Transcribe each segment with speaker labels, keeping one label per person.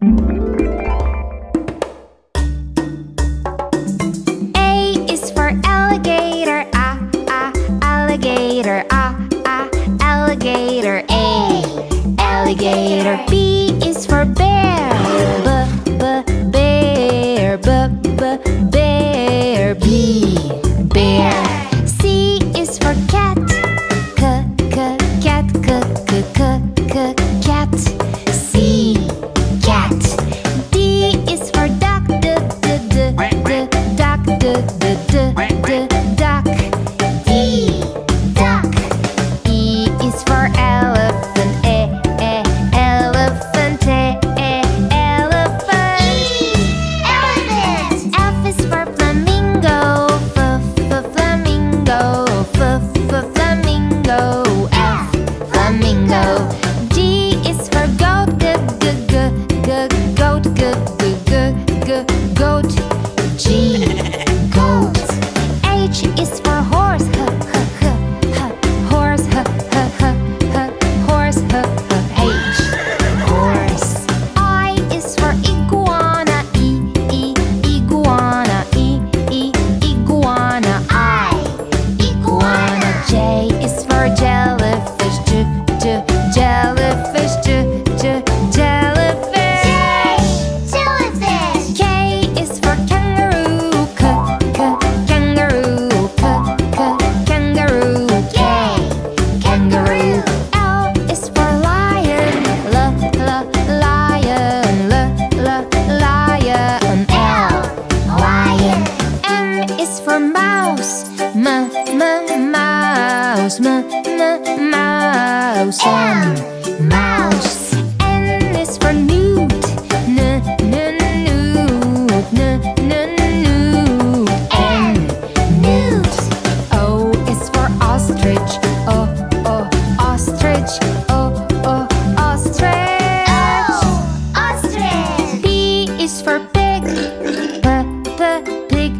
Speaker 1: A is for alligator, alligator, alligator, A, alligator. B is for bear, bear, bear, B, bear. C is for cat, cat, cat, C, cat. D is for duck, duck, duck, D, duck. E is for elephant, elephant, elephant. Elephant. F is for flamingo, flamingo, flamingo, F, flamingo. G is for goat, goat, goat, G, goat. H is for horse, horse, horse, H, horse. I is for iguana, iguana, iguana, I, iguana. J is for jellyfish, jellyfish, jellyfish. Jellyfish. K is for kangaroo, kangaroo, kangaroo, K, kangaroo. L is for lion, lion, lion, L, lion. M is for mouse, mouse, mouse, M, mouse. N is for newt, newt, newt, N, newt. O is for ostrich, ostrich, ostrich, ostrich. P is for pig, pig, pig,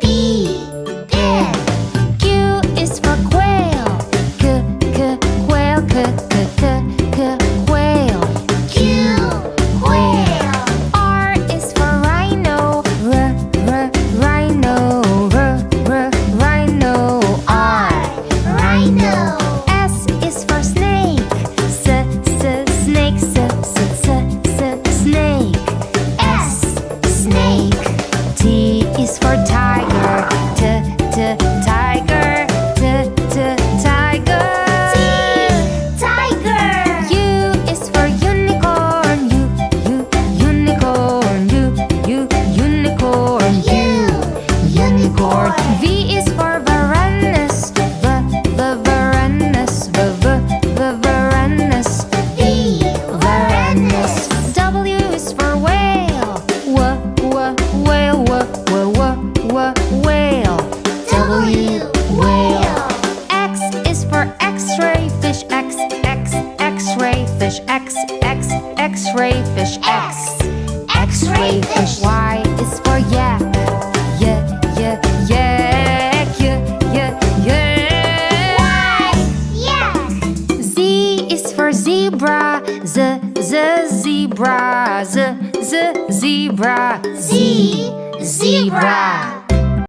Speaker 1: P, pig. Q is for quail, quail, quail, Q, quail. R is for rhino, rhino, rhino, R, rhino. S is for snake, snake, snake, S, snake. T is for tiger, tiger, tiger, tiger. U is for unicorn, unicorn, unicorn, unicorn. V is for varanus, varanus, varanus, V, varanus. W is for whale, whale, whale, W, whale. X is for x-ray fish, x-ray fish, x-ray fish, x-ray fish. Y is for yak, yak, Y, yak. Z is for zebra, zebra, zebra, Z, zebra.